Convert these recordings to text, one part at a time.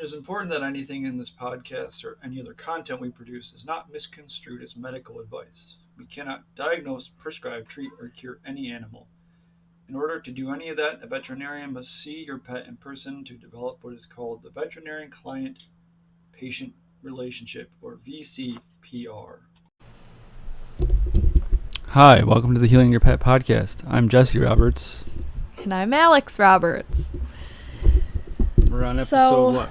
It is important that anything in this podcast or any other content we produce is not misconstrued as medical advice. We cannot diagnose, prescribe, treat, or cure any animal. In order to do any of that, a veterinarian must see your pet in person to develop what is called the veterinarian client patient relationship, or VCPR. Hi, welcome to the Healing Your Pet podcast. I'm Jesse Roberts. And I'm Alex Roberts. We're on episode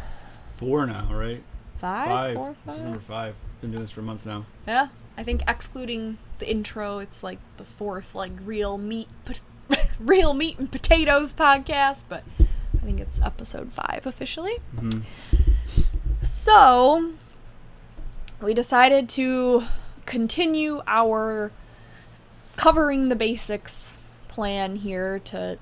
4 now, right? Five. This is number 5. Been doing this for months now. Yeah, I think excluding the intro, it's like the 4th, like real meat and potatoes podcast. But I think it's episode 5 officially. Mm-hmm. So we decided to continue our covering the basics plan here to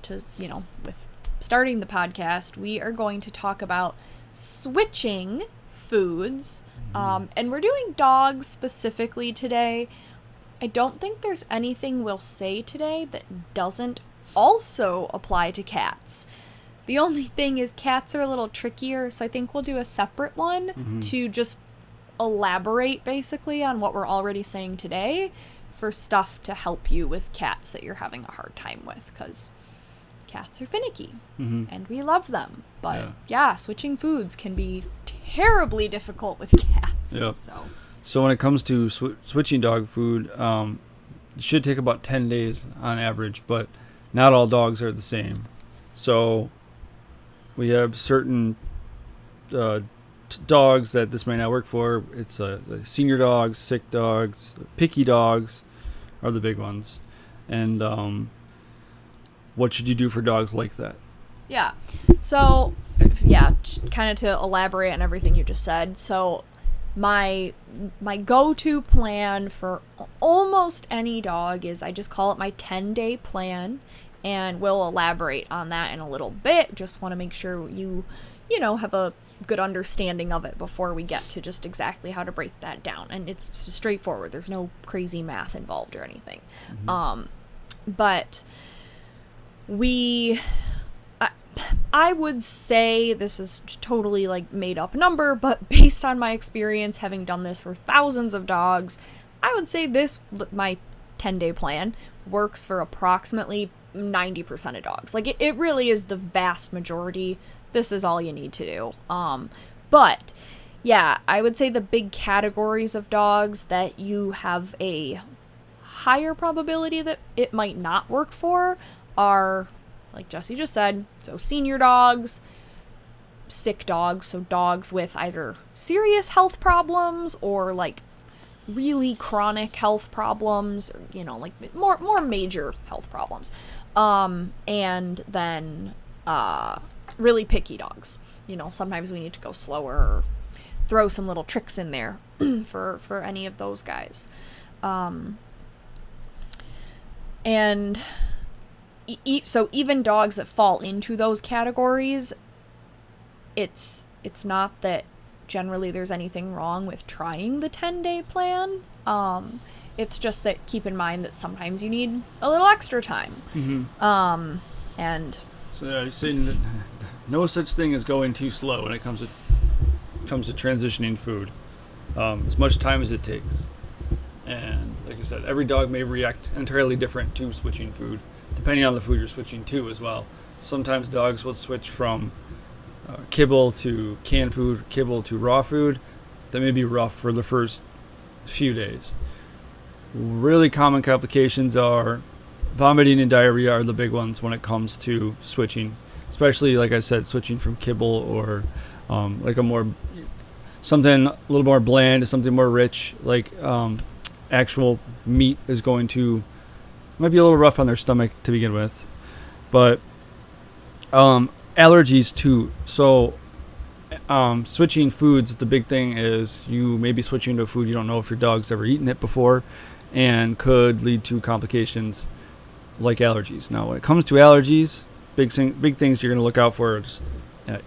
with starting the podcast. We are going to talk about switching foods, and we're doing dogs specifically today. I don't think there's anything we'll say today that doesn't also apply to cats. The only thing is cats are a little trickier, so I think we'll do a separate one to just elaborate basically on what we're already saying today for stuff to help you with cats that you're having a hard time with, because cats are finicky and we love them. But yeah, switching foods can be terribly difficult with cats. Yep. So when it comes to switching dog food, it should take about 10 days on average, but not all dogs are the same. So we have certain dogs that this might not work for. It's senior dogs, sick dogs, picky dogs are the big ones. And what should you do for dogs like that? Yeah. So, kind of to elaborate on everything you just said. So, my go-to plan for almost any dog is I just call it my 10-day plan, and we'll elaborate on that in a little bit. Just want to make sure you have a good understanding of it before we get to just exactly how to break that down. And it's straightforward. There's no crazy math involved or anything. But I would say this is totally like made up number, but based on my experience having done this for thousands of dogs, I would say my 10-day plan works for approximately 90% of dogs. Like it really is the vast majority. This is all you need to do. But yeah, I would say the big categories of dogs that you have a higher probability that it might not work for are, like Jesse just said, so senior dogs, sick dogs, so dogs with either serious health problems or like really chronic health problems, or, like more major health problems. And then really picky dogs. Sometimes we need to go slower or throw some little tricks in there for any of those guys. And so even dogs that fall into those categories, it's not that generally there's anything wrong with trying the 10-day plan. It's just that keep in mind that sometimes you need a little extra time. And so you're saying that no such thing as going too slow when it comes to transitioning food. As much time as it takes. And like I said, every dog may react entirely different to switching food, depending on the food you're switching to as well. Sometimes dogs will switch from kibble to canned food, kibble to raw food. That may be rough for the first few days. Really common complications are vomiting and diarrhea are the big ones when it comes to switching, especially, like I said, switching from kibble or like something a little more bland to something more rich, like actual meat is might be a little rough on their stomach to begin with. But allergies too. So switching foods, the big thing is you may be switching to a food you don't know if your dog's ever eaten it before, and could lead to complications like allergies. Now when it comes to allergies, big things you're going to look out for are just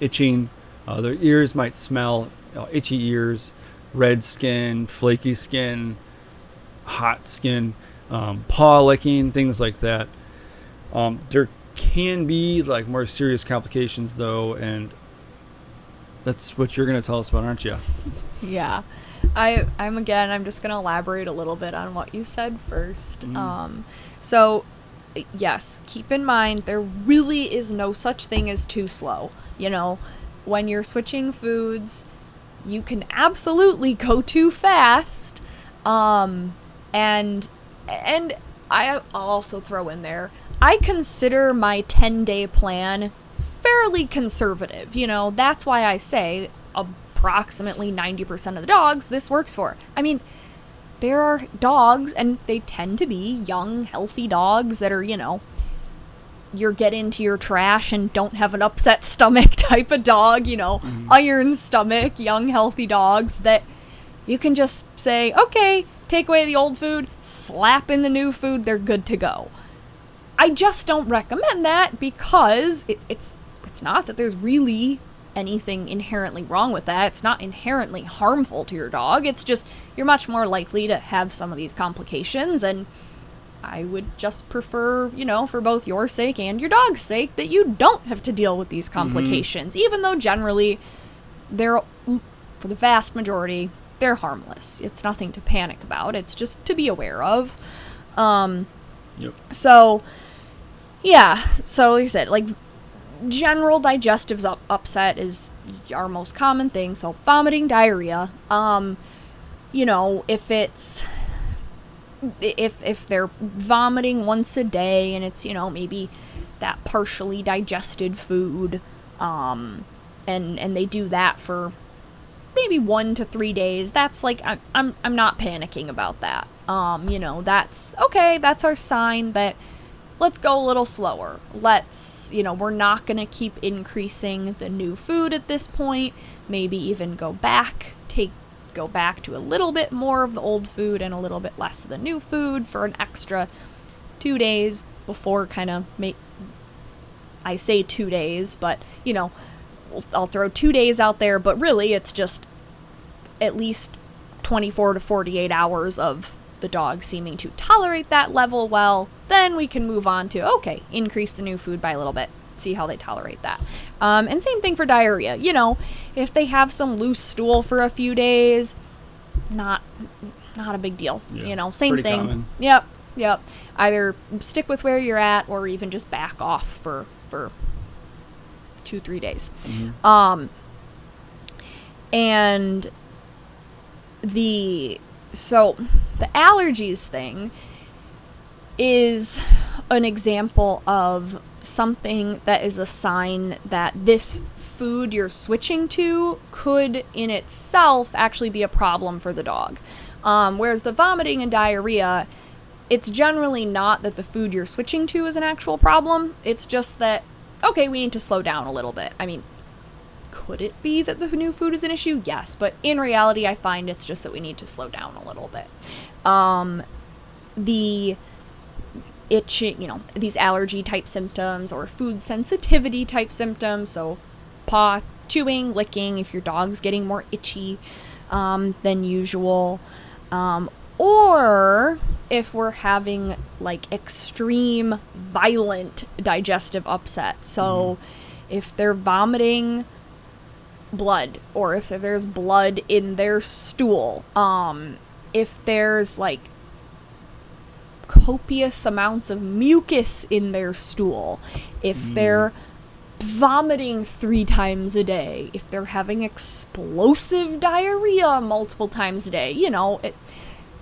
itching. Their ears might smell, itchy ears, red skin, flaky skin, hot skin, paw licking, things like that. There can be like more serious complications though, and That's what you're going to tell us about, aren't you? Yeah. I'm just going to elaborate a little bit on what you said first. So, yes, keep in mind, there really is no such thing as too slow. You know, when you're switching foods, you can absolutely go too fast. And I'll also throw in there, I consider my 10-day plan fairly conservative. You know, that's why I say approximately 90% of the dogs this works for. I mean, there are dogs, and they tend to be young, healthy dogs that are, you know, you're get into your trash and don't have an upset stomach type of dog, you know, iron stomach, young, healthy dogs that you can just say, okay, take away the old food, slap in the new food, they're good to go. I just don't recommend that because it's not that there's really anything inherently wrong with that. It's not inherently harmful to your dog. It's just you're much more likely to have some of these complications, and I would just prefer, you know, for both your sake and your dog's sake, that you don't have to deal with these complications, even though generally they're, for the vast majority, they're harmless. It's nothing to panic about. It's just to be aware of. So, yeah. So, like I said, like, general digestive upset is our most common thing. So, vomiting, diarrhea. You know, if it's... If they're vomiting once a day and it's, you know, maybe that partially digested food, and they do that for maybe 1 to 3 days, that's like, I'm not panicking about that. You know, that's okay. That's our sign that let's go a little slower. Let's, you know, we're not going to keep increasing the new food at this point. Maybe even go back to a little bit more of the old food and a little bit less of the new food for an extra 2 days before kind of I say 2 days, but, you know, I'll throw 2 days out there, but really it's just at least 24 to 48 hours of the dog seeming to tolerate that level well. Then we can move on to, okay, increase the new food by a little bit. See how they tolerate that. And same thing for diarrhea. You know, if they have some loose stool for a few days, not a big deal. Yeah, you know, same thing. Common. Yep. Either stick with where you're at or even just back off for 2-3 days. And the allergies thing is an example of something that is a sign that this food you're switching to could in itself actually be a problem for the dog. Whereas the vomiting and diarrhea, it's generally not that the food you're switching to is an actual problem. It's just that, okay, we need to slow down a little bit. I mean, could it be that the new food is an issue? Yes, but in reality, I find it's just that we need to slow down a little bit. The itching, you know, these allergy type symptoms or food sensitivity type symptoms, so paw chewing, licking, if your dog's getting more itchy than usual, or if we're having like extreme violent digestive upset. So if they're vomiting blood, or if there's blood in their stool, if there's like copious amounts of mucus in their stool, if they're vomiting 3 times a day, if they're having explosive diarrhea multiple times a day, you know,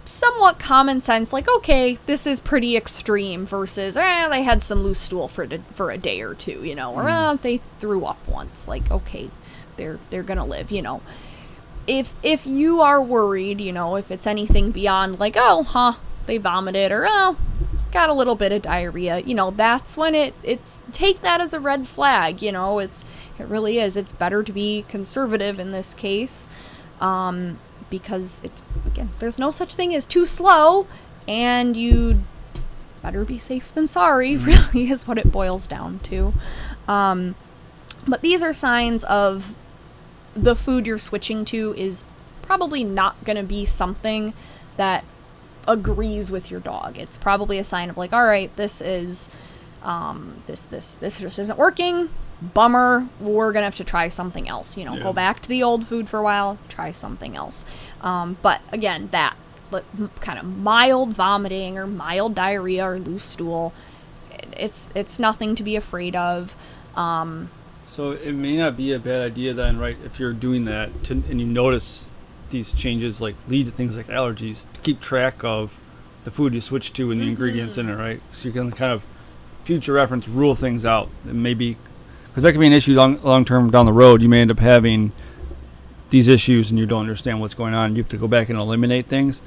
somewhat common sense, like, okay, this is pretty extreme versus, they had some loose stool for a day or two, you know, or they threw up once, like, okay, they're gonna live, you know. If you are worried, you know, if it's anything beyond like, they vomited, or got a little bit of diarrhea, you know, that's when it's take that as a red flag, you know. It really is. It's better to be conservative in this case, because it's, again, there's no such thing as too slow, and you better be safe than sorry, really is what it boils down to. But these are signs of the food you're switching to is probably not going to be something that agrees with your dog. It's probably a sign of like, all right, this is this just isn't working. bummer, we're gonna have to try something else. You know, Yeah. go back to the old food for a while, try something else. But again, that kind of mild vomiting or mild diarrhea or loose stool, it's nothing to be afraid of. So it may not be a bad idea then, right, if you're doing that and you notice these changes like lead to things like allergies, to keep track of the food you switch to and the ingredients in it, right? So you can kind of future reference rule things out. And maybe, because that could be an issue long term down the road. You may end up having these issues and you don't understand what's going on. You have to go back and eliminate things.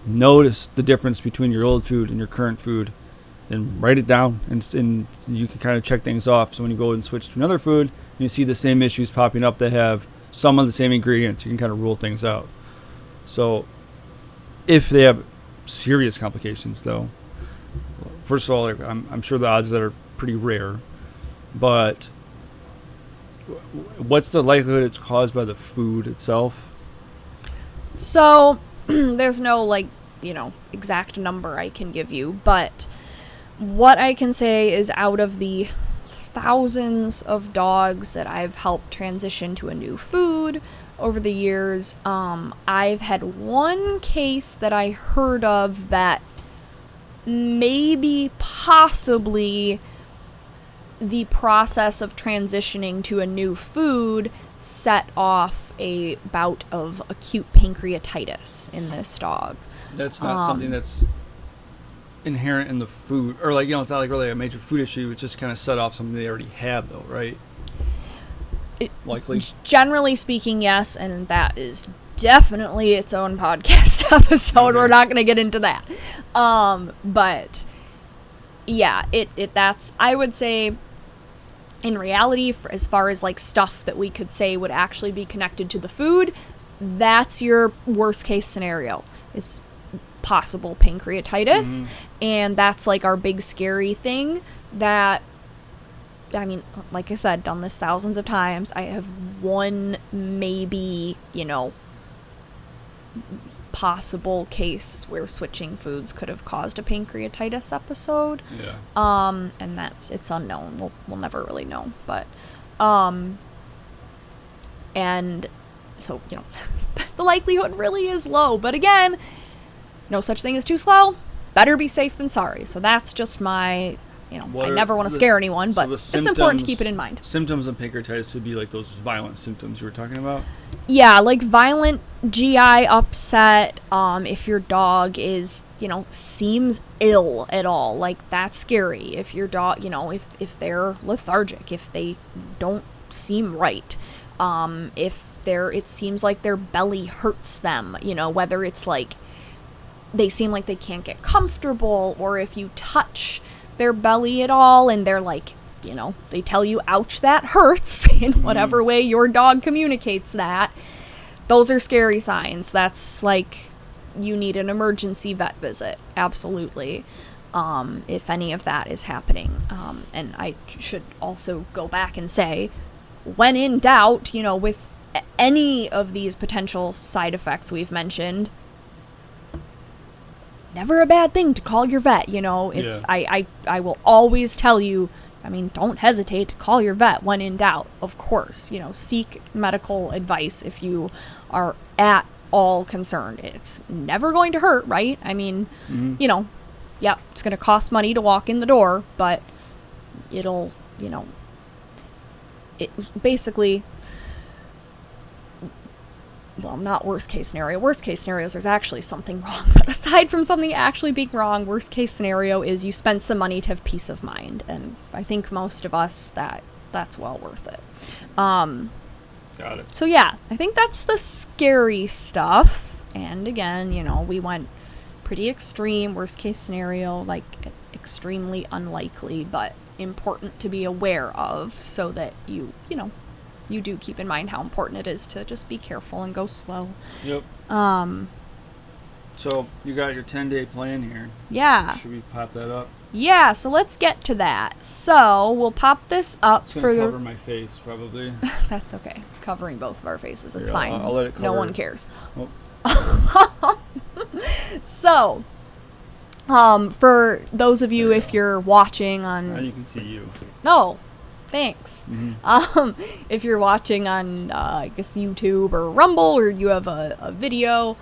Notice the difference between your old food and your current food and write it down, and you can kind of check things off. So when you go and switch to another food and you see the same issues popping up that have some of the same ingredients, you can kind of rule things out. So if they have serious complications, though, first of all, I'm sure the odds of that are pretty rare, but what's the likelihood it's caused by the food itself? So there's no exact number I can give you, but what I can say is out of the thousands of dogs that I've helped transition to a new food over the years, I've had one case that I heard of that possibly the process of transitioning to a new food set off a bout of acute pancreatitis in this dog. That's not something that's inherent in the food, or it's not like really a major food issue. It's just kind of set off something they already have, though, right? Likely. Generally speaking, yes, and that is definitely its own podcast episode. Okay. We're not going to get into that. But yeah, that's, I would say, in reality, as far as stuff that we could say would actually be connected to the food, that's your worst case scenario, is possible pancreatitis. And that's our big scary thing that, I mean, like I said, done this thousands of times. I have one maybe, possible case where switching foods could have caused a pancreatitis episode. Yeah. And it's unknown. We'll never really know. But and so, the likelihood really is low. But again, no such thing as too slow. Better be safe than sorry. So that's just my, I never want to scare anyone, but it's important to keep it in mind. Symptoms of pancreatitis would be those violent symptoms you were talking about? Yeah, violent GI upset, if your dog is, seems ill at all, that's scary. If your dog, if they're lethargic, if they don't seem right, if it seems like their belly hurts them, whether it's they seem like they can't get comfortable, or if you touch their belly at all and they're they tell you, ouch, that hurts, in whatever way your dog communicates that, those are scary signs. That's you need an emergency vet visit, absolutely, if any of that is happening. And I should also go back and say, when in doubt, with any of these potential side effects we've mentioned, never a bad thing to call your vet. It's I will always tell you, don't hesitate to call your vet when in doubt. Of course, seek medical advice if you are at all concerned. It's never going to hurt, right? It's going to cost money to walk in the door, but it'll, it basically, well, not worst case scenario. Worst case scenario is there's actually something wrong. But aside from something actually being wrong, worst case scenario is you spend some money to have peace of mind. And I think most of us, that's well worth it. Got it. So yeah, I think that's the scary stuff. And again, we went pretty extreme, worst case scenario, extremely unlikely, but important to be aware of, so that you do keep in mind how important it is to just be careful and go slow. Yep. So you got your 10-day plan here. Yeah. Should we pop that up? Yeah, so let's get to that. So we'll pop this up it's gonna cover my face, probably. That's okay. It's covering both of our faces. It's Here, fine. I'll let it cover. No one cares. Oh. So, for those of you, if you're watching on... Now you can see you. No. Thanks. Mhm. If you're watching on, I guess, YouTube or Rumble, or you have a video,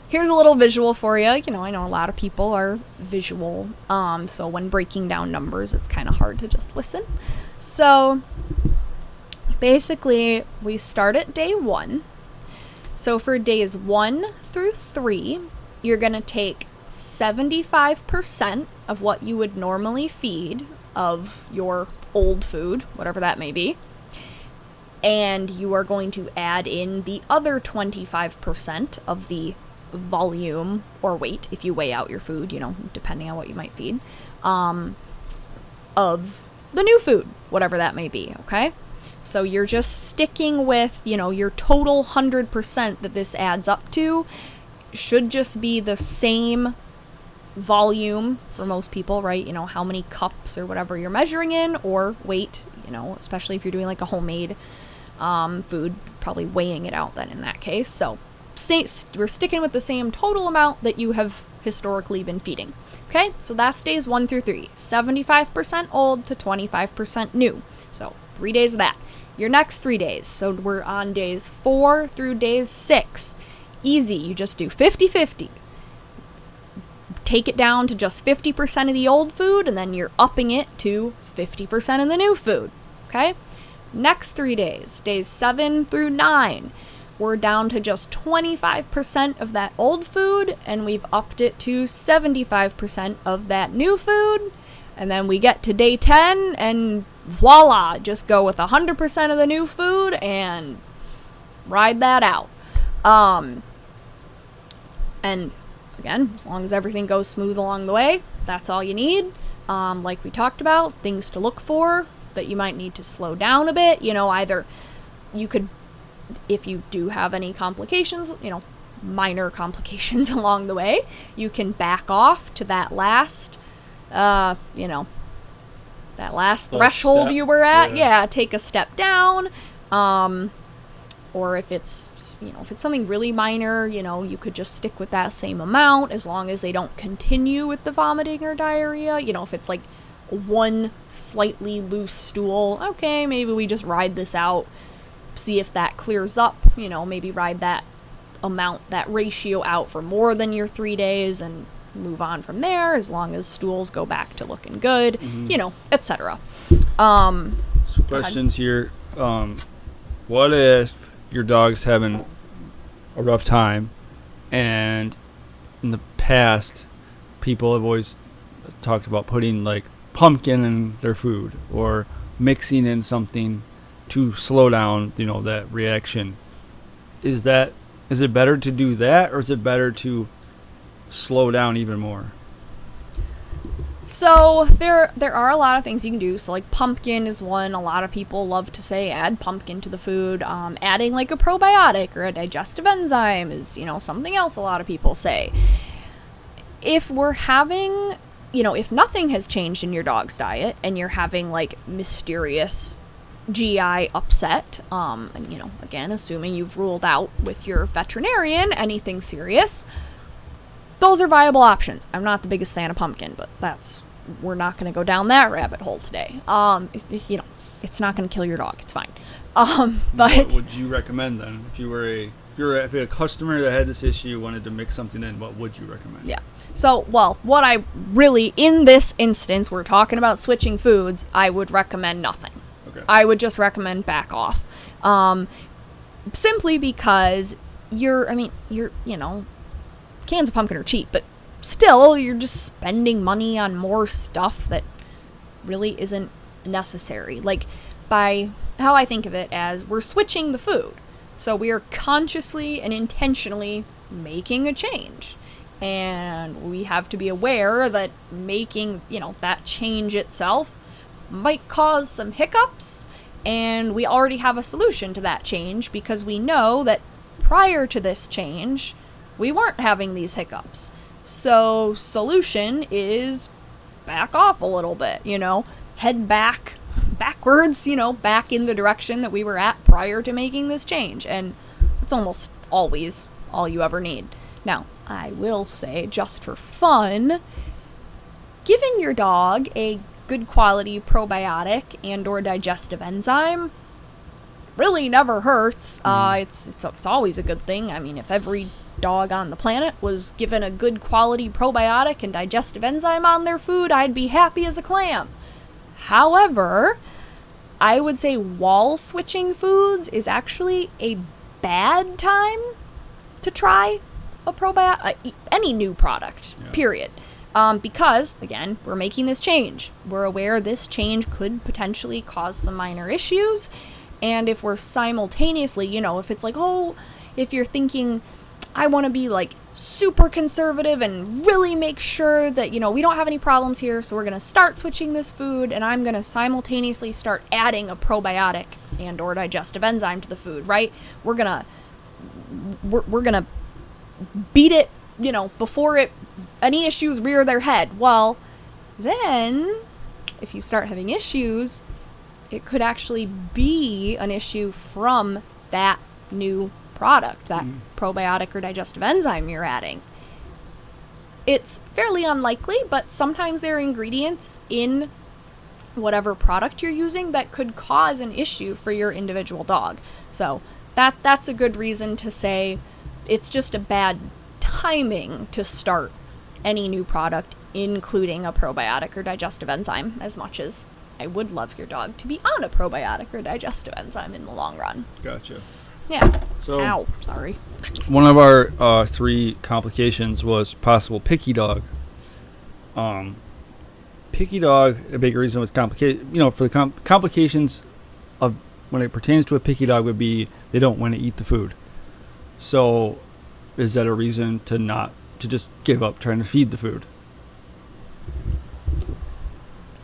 here's a little visual for you. You know, I know a lot of people are visual, so when breaking down numbers, it's kind of hard to just listen. So, basically, we start at day 1. So for days 1 through 3, you're going to take 75% of what you would normally feed of your old food, whatever that may be, and you are going to add in the other 25% of the volume or weight, if you weigh out your food, you know, depending on what you might feed, of the new food, whatever that may be, okay? So you're just sticking with, you know, your total 100% that this adds up to should just be the same volume for most people, right? You know, how many cups or whatever you're measuring in, or weight, you know, especially if you're doing like a homemade food, probably weighing it out then in that case. So we're sticking with the same total amount that you have historically been feeding. Okay, so that's days 1 through 3, 75% old to 25% new. So 3 days of that. Your next 3 days, so we're on days 4 through days 6. Easy, you just do 50-50. Take it down to just 50% of the old food, and then you're upping it to 50% of the new food. Okay? Next 3 days, days 7 through 9, we're down to just 25% of that old food, and we've upped it to 75% of that new food. And then we get to day 10, and voila, just go with 100% of the new food and ride that out. And again, as long as everything goes smooth along the way, that's all you need. Like we talked about, things to look for that you might need to slow down a bit. You know, either you could, if you do have any complications, you know, minor complications along the way, you can back off to that last, you know, that last threshold step. you were at. Yeah. Yeah, take a step down. Or if it's, you know, if it's something really minor, you know, you could just stick with that same amount as long as they don't continue with the vomiting or diarrhea. You know, if it's like one slightly loose stool, okay, maybe we just ride this out, see if that clears up, you know, maybe ride that amount, that ratio out for more than your 3 days and move on from there, as long as stools go back to looking good, you know, etc. So questions here. What if your dog's having a rough time, and in the past, people have always talked about putting like pumpkin in their food or mixing in something to slow down, you know, that reaction. Is it better to do that, or is it better to slow down even more? So there are a lot of things you can do. So like pumpkin is one. A lot of people love to say add pumpkin to the food. Adding like a probiotic or a digestive enzyme is, you know, something else a lot of people say. If we're having, you know, if nothing has changed in your dog's diet and you're having like mysterious GI upset, and, you know, again, assuming you've ruled out with your veterinarian anything serious, those are viable options. I'm not the biggest fan of pumpkin, but we're not going to go down that rabbit hole today. You know, it's not going to kill your dog. It's fine. But what would you recommend then? If you were a customer that had this issue, wanted to mix something in, what would you recommend? Yeah. So, well, what I really, in this instance, we're talking about switching foods, I would recommend nothing. Okay. I would just recommend back off. Simply because you know, cans of pumpkin are cheap, but still, you're just spending money on more stuff that really isn't necessary. Like, by how I think of it as we're switching the food. So we are consciously and intentionally making a change. And we have to be aware that making, you know, that change itself might cause some hiccups. And we already have a solution to that change because we know that prior to this change, we weren't having these hiccups. So solution is back off a little bit, you know, head backwards, you know, back in the direction that we were at prior to making this change. And it's almost always all you ever need. Now, I will say, just for fun, giving your dog a good quality probiotic and or digestive enzyme really never hurts. It's always a good thing. I mean, if every dog on the planet was given a good quality probiotic and digestive enzyme on their food, I'd be happy as a clam. However, I would say wall switching foods is actually a bad time to try a probiotic, any new product, period. Because, again, we're making this change. We're aware this change could potentially cause some minor issues. And if we're simultaneously, if it's like, if you're thinking, I want to be like super conservative and really make sure that, we don't have any problems here, so we're going to start switching this food, and I'm going to simultaneously start adding a probiotic and or digestive enzyme to the food, right? We're going to beat it, before any issues rear their head. Well, then if you start having issues, it could actually be an issue from that new product, that probiotic or digestive enzyme you're adding. It's fairly unlikely, but sometimes there are ingredients in whatever product you're using that could cause an issue for your individual dog. So that's a good reason to say it's just a bad timing to start any new product, including a probiotic or digestive enzyme, as much as I would love your dog to be on a probiotic or digestive enzyme in the long run. Gotcha. Yeah. So, ow, sorry. One of our 3 complications was possible picky dog. Picky dog, a big reason was complicated. For the complications of when it pertains to a picky dog would be they don't want to eat the food. So, is that a reason to just give up trying to feed the food?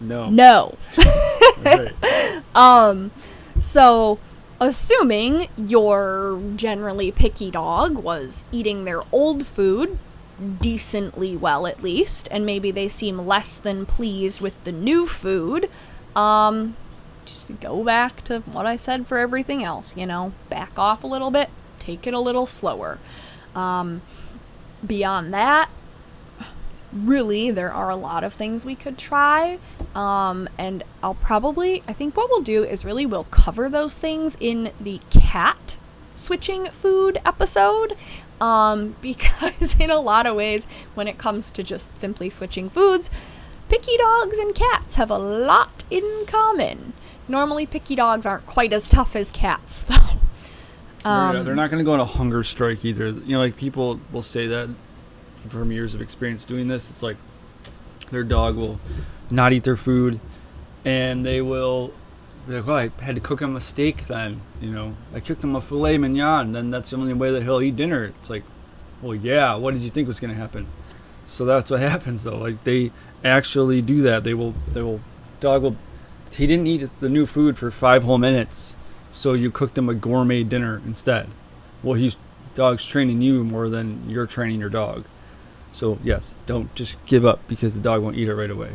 No. Right. So, assuming your generally picky dog was eating their old food decently well, at least, and maybe they seem less than pleased with the new food, just go back to what I said for everything else, back off a little bit, take it a little slower. Beyond that, really, there are a lot of things we could try, and I think what we'll do is we'll cover those things in the cat switching food episode, because in a lot of ways, when it comes to just simply switching foods, picky dogs and cats have a lot in common. Normally, picky dogs aren't quite as tough as cats, though. They're not going to go on a hunger strike either. People will say that from years of experience doing this. It's like their dog will not eat their food, and they will be like, I had to cook him a steak then. I cooked him a filet mignon, then that's the only way that he'll eat dinner. It's like, well, yeah, what did you think was going to happen? So that's what happens, though. They actually do that. He didn't eat the new food for 5 whole minutes, so you cooked him a gourmet dinner instead. Well, dog's training you more than you're training your dog. So, yes, don't just give up because the dog won't eat it right away.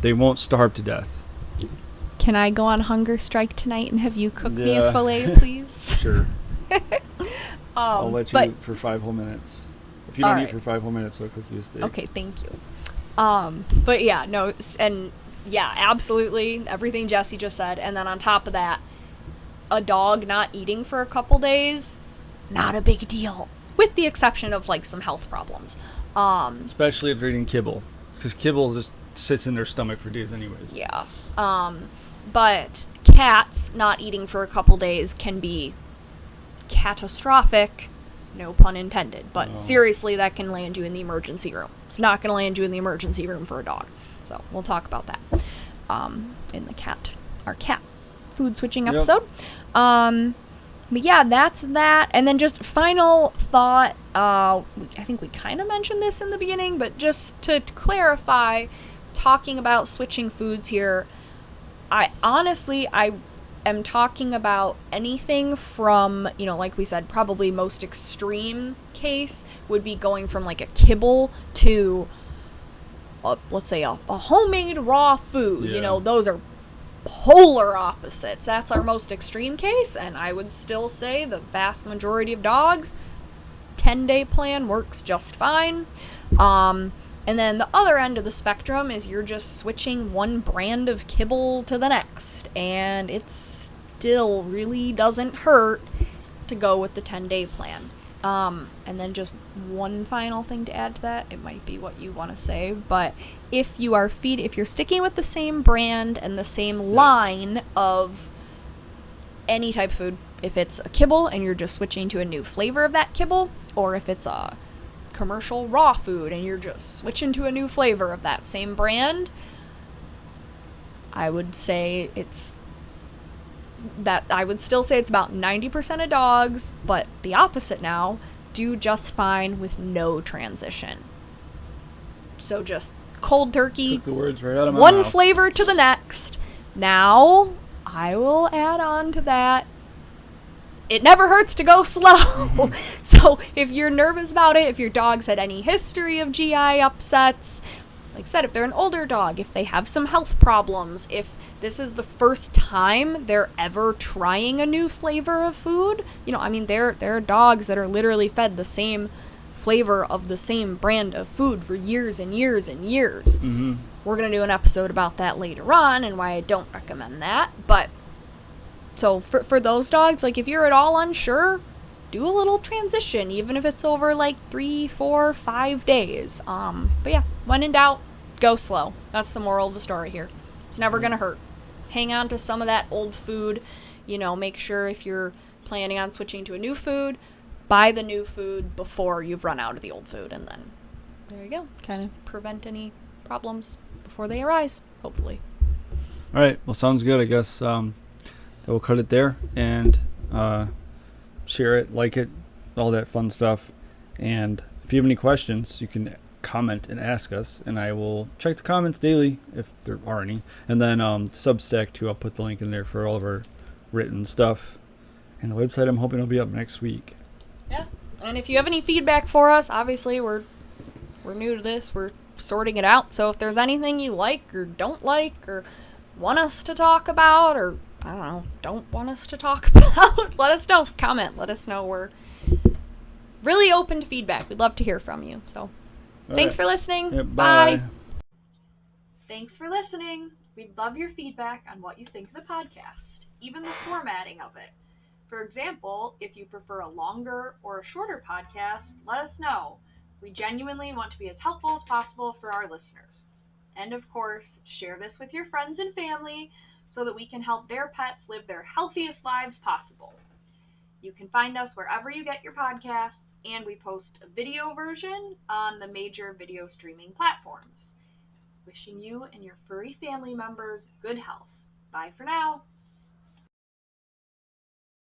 They won't starve to death. Can I go on hunger strike tonight and have you cook me a filet, please? Sure. I'll let you for 5 whole minutes. If you don't eat for 5 whole minutes, I'll cook you a steak. Okay, thank you. But yeah, no, and yeah, absolutely everything Jesse just said. And then on top of that, a dog not eating for a couple days, not a big deal. With the exception of some health problems. Especially if they're eating kibble. Because kibble just sits in their stomach for days anyways. Yeah. But cats not eating for a couple days can be catastrophic, no pun intended. But seriously, that can land you in the emergency room. It's not going to land you in the emergency room for a dog. So we'll talk about that in our cat food switching episode. But yeah, that's that. And then just final thought, I think we kind of mentioned this in the beginning, but just to clarify, talking about switching foods here, I am talking about anything from, like we said, probably most extreme case would be going from a kibble to, let's say, a homemade raw food. Yeah. Those are polar opposites. That's our most extreme case, and I would still say the vast majority of dogs, 10-day plan works just fine. And then the other end of the spectrum is you're just switching one brand of kibble to the next, and it still really doesn't hurt to go with the 10-day plan. And then just one final thing to add to that, it might be what you want to say, but if you're sticking with the same brand and the same line of any type of food, if it's a kibble and you're just switching to a new flavor of that kibble, or if it's a commercial raw food and you're just switching to a new flavor of that same brand, I would still say it's about 90% of dogs, but the opposite now, do just fine with no transition. So just cold turkey, Took the words right out of my one mouth. flavor to the next. Now, I will add on to that, it never hurts to go slow. So if you're nervous about it, if your dog's had any history of GI upsets, like I said, if they're an older dog, if they have some health problems, if this is the first time they're ever trying a new flavor of food, there are dogs that are literally fed the same flavor of the same brand of food for years and years and years. Mm-hmm. We're going to do an episode about that later on and why I don't recommend that. But so for those dogs, like if you're at all unsure, do a little transition, even if it's over like 3, 4, 5 days. But yeah, when in doubt, go slow. That's the moral of the story here. It's never going to hurt. Hang on to some of that old food. Make sure if you're planning on switching to a new food, buy the new food before you've run out of the old food. And then there you go. Kind of prevent any problems before they arise, hopefully. All right. Well, sounds good. I guess we'll cut it there and share it, like it, all that fun stuff. And if you have any questions, you can comment and ask us, and I will check the comments daily if there are any. And then Substack too, I'll put the link in there for all of our written stuff. And the website, I'm hoping will be up next week. Yeah. And if you have any feedback for us, obviously we're new to this. We're sorting it out. So if there's anything you like or don't like or want us to talk about or, I don't know, don't want us to talk about, let us know. Comment. Let us know. We're really open to feedback. We'd love to hear from you. So thanks for listening. Yeah, Bye. Thanks for listening. We'd love your feedback on what you think of the podcast, even the formatting of it. For example, if you prefer a longer or a shorter podcast, let us know. We genuinely want to be as helpful as possible for our listeners. And of course, share this with your friends and family so that we can help their pets live their healthiest lives possible. You can find us wherever you get your podcasts, and we post a video version on the major video streaming platforms. Wishing you and your furry family members good health. Bye for now.